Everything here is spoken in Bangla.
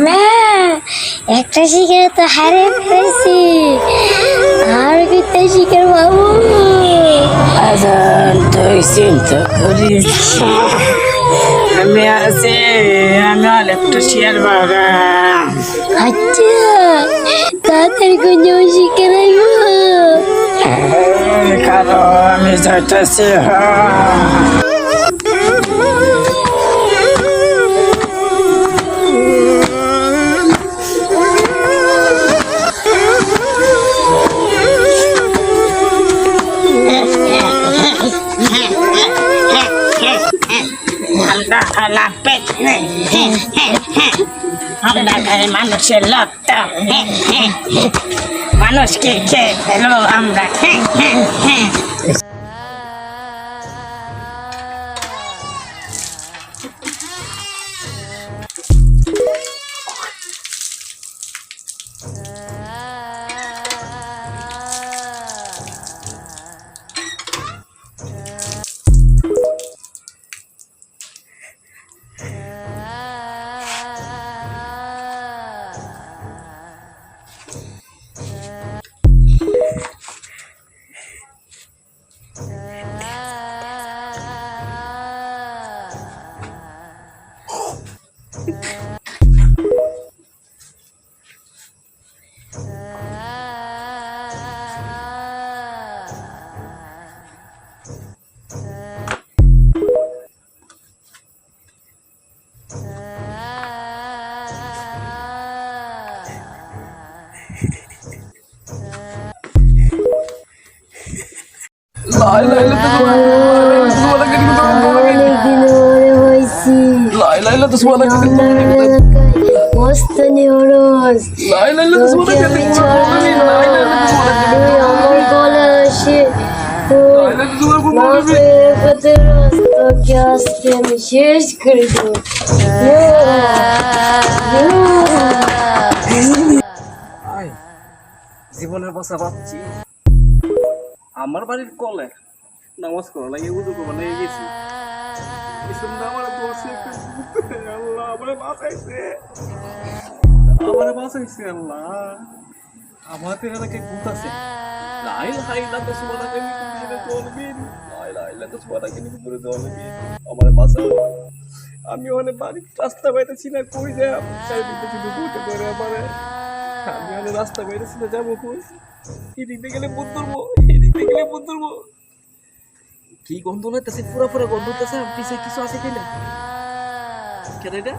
না, একটা শিকার তো হারে ফেলেছি, আর একটা শিকার বাবু। আজান তুই চিন্তা করিস আমি আছি, আমি অনেকটা শেয়ার বাবা। আচ্ছা, তাড়াতাড়ি কোন শিকার আইব? কারো আমি যাইতেছি। আমরা খালাম পেট নেই, আমরা খাই মানুষের রক্ত, মানুষকে খেয়ে ফেলো আমরা। আমি শেষ করে দেবো। জীবনের বাসা পাচ্ছি আমার বাড়ির কলে নামাজ করা লাগে, উজু করা লাগে গেছি। আল্লাহ আমারে বাঁচাইছে, আল্লাহ আমার পেরাকে ভূত আছে। আমি অনেক বাড়ির রাস্তা পাইতেছি না, কই যা চারিদিকে শুধু ভূতে করে আমার। আমি অনেক রাস্তা পাইতেছি না, যাবো কই? এদিকে গেলে ভূত ধরবো, এদিকে গেলে ভূত ধরবো। কি গন্ধ লাগতেছে, পুরা পুরা গন্ধ হতেছে। পিছিয়ে কিছু আছে কিনা? কেন এটা?